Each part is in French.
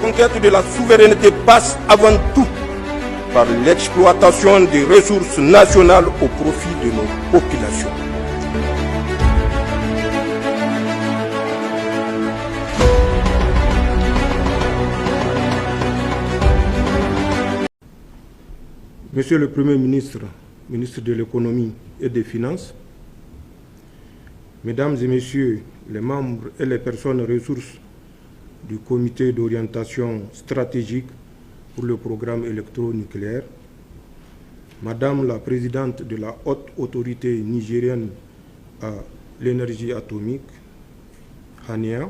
conquête de la souveraineté passe avant tout par l'exploitation des ressources nationales au profit de nos populations. Monsieur le Premier ministre, ministre de l'Économie et des Finances, Mesdames et Messieurs les membres et les personnes ressources du Comité d'orientation stratégique pour le programme électronucléaire, Madame la Présidente de la Haute Autorité nigérienne à l'énergie atomique, Hania,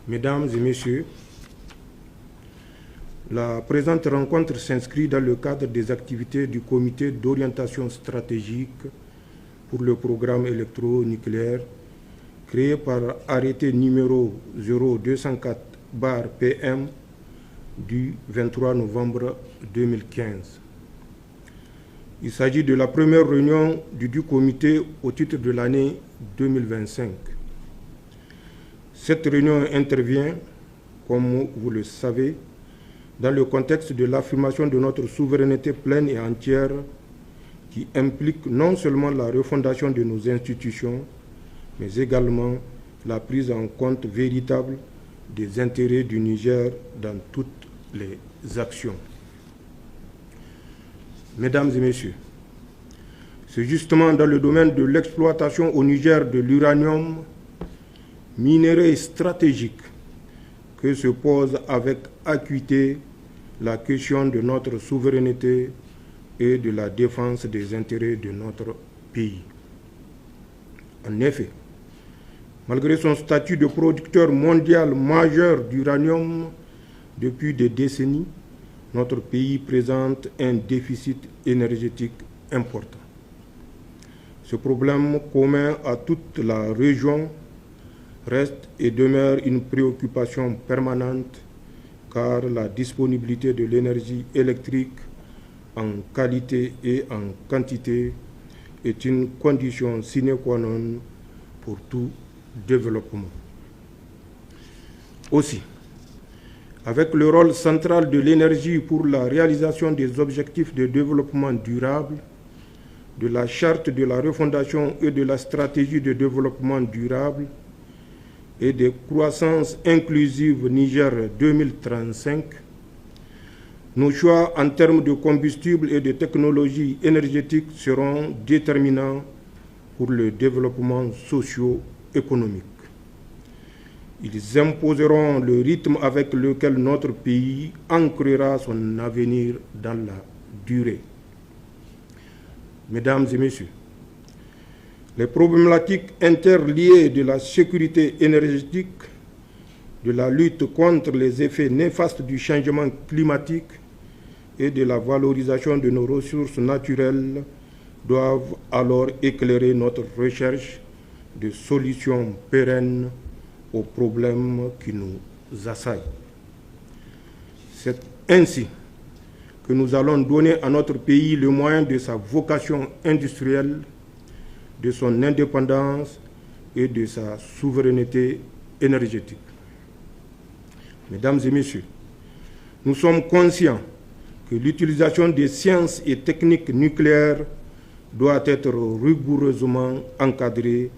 Mesdames et Messieurs, la présente rencontre s'inscrit dans le cadre des activités du Comité d'orientation stratégique pour le programme électronucléaire créé par arrêté numéro 0204/PM du 23 novembre 2015. Il s'agit de la première réunion du comité au titre de l'année 2025. Cette réunion intervient, comme vous le savez, dans le contexte de l'affirmation de notre souveraineté pleine et entière qui implique non seulement la refondation de nos institutions, mais également la prise en compte véritable des intérêts du Niger dans toutes les actions. Mesdames et Messieurs, c'est justement dans le domaine de l'exploitation au Niger de l'uranium, minerai stratégique, que se pose avec acuité la question de notre souveraineté et de la défense des intérêts de notre pays. En effet, malgré son statut de producteur mondial majeur d'uranium depuis des décennies, notre pays présente un déficit énergétique important. Ce problème commun à toute la région reste et demeure une préoccupation permanente car la disponibilité de l'énergie électrique en qualité et en quantité est une condition sine qua non pour tout développement. Aussi, avec le rôle central de l'énergie pour la réalisation des objectifs de développement durable, de la charte de la refondation et de la stratégie de développement durable, et de croissance inclusive Niger 2035, nos choix en termes de combustible et de technologies énergétiques seront déterminants pour le développement socio-économique. Ils imposeront le rythme avec lequel notre pays ancrera son avenir dans la durée. Mesdames et Messieurs, les problématiques interliées de la sécurité énergétique, de la lutte contre les effets néfastes du changement climatique et de la valorisation de nos ressources naturelles doivent alors éclairer notre recherche de solutions pérennes aux problèmes qui nous assaillent. C'est ainsi que nous allons donner à notre pays le moyen de sa vocation industrielle, de son indépendance et de sa souveraineté énergétique. Mesdames et Messieurs, nous sommes conscients que l'utilisation des sciences et techniques nucléaires doit être rigoureusement encadrée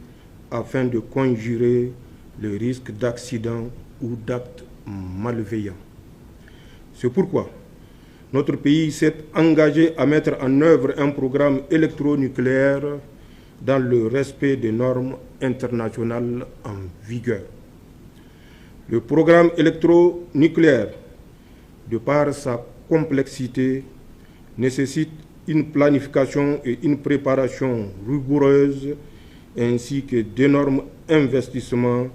afin de conjurer le risque d'accidents ou d'actes malveillants. C'est pourquoi notre pays s'est engagé à mettre en œuvre un programme électronucléaire dans le respect des normes internationales en vigueur. Le programme électronucléaire, de par sa complexité, nécessite une planification et une préparation rigoureuses, ainsi que d'énormes investissements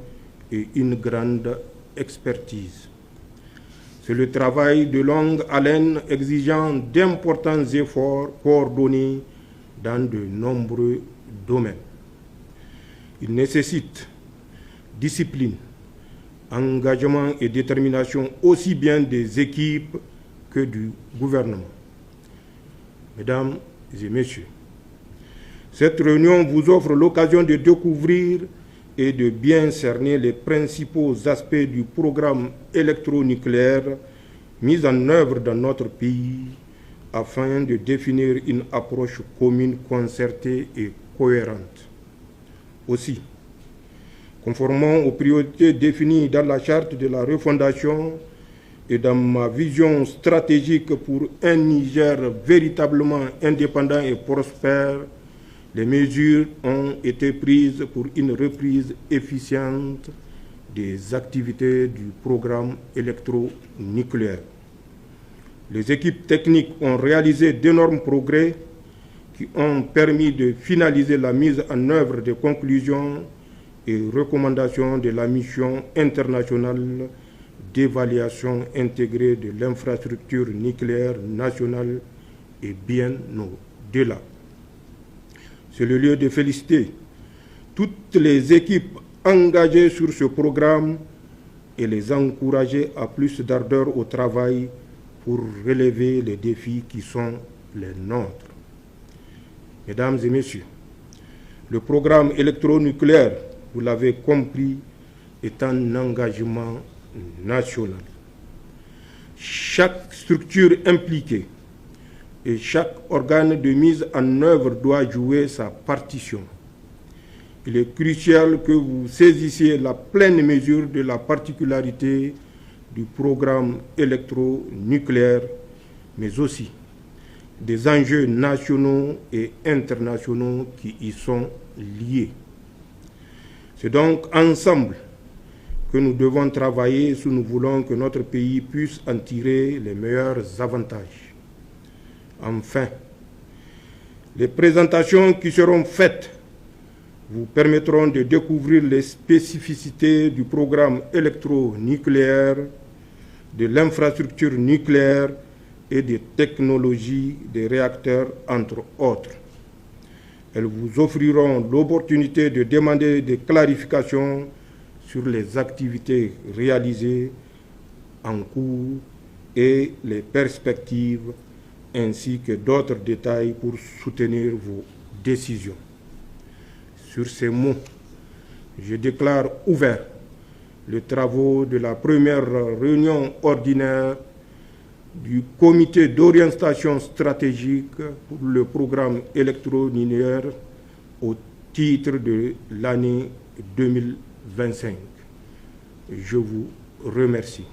et une grande expertise. C'est le travail de longue haleine exigeant d'importants efforts coordonnés dans de nombreux domaines. Il nécessite discipline, engagement et détermination aussi bien des équipes que du gouvernement. Mesdames et Messieurs, cette réunion vous offre l'occasion de découvrir et de bien cerner les principaux aspects du programme électronucléaire mis en œuvre dans notre pays afin de définir une approche commune, concertée et cohérente. Aussi, conformément aux priorités définies dans la charte de la refondation et dans ma vision stratégique pour un Niger véritablement indépendant et prospère, les mesures ont été prises pour une reprise efficiente des activités du programme électronucléaire. Les équipes techniques ont réalisé d'énormes progrès qui ont permis de finaliser la mise en œuvre des conclusions et recommandations de la mission internationale d'évaluation intégrée de l'infrastructure nucléaire nationale et bien au-delà. C'est le lieu de féliciter toutes les équipes engagées sur ce programme et les encourager à plus d'ardeur au travail pour relever les défis qui sont les nôtres. Mesdames et messieurs, le programme électronucléaire, vous l'avez compris, est un engagement national. Chaque structure impliquée et chaque organe de mise en œuvre doit jouer sa partition. Il est crucial que vous saisissiez la pleine mesure de la particularité du programme électronucléaire, mais aussi des enjeux nationaux et internationaux qui y sont liés. C'est donc ensemble que nous devons travailler si nous voulons que notre pays puisse en tirer les meilleurs avantages. Enfin, les présentations qui seront faites vous permettront de découvrir les spécificités du programme électronucléaire, de l'infrastructure nucléaire et des technologies des réacteurs, entre autres. Elles vous offriront l'opportunité de demander des clarifications sur les activités réalisées en cours et les perspectives, ainsi que d'autres détails pour soutenir vos décisions. Sur ces mots, je déclare ouvert les travaux de la première réunion ordinaire du comité d'orientation stratégique pour le programme électronucléaire au titre de l'année 2025. Je vous remercie.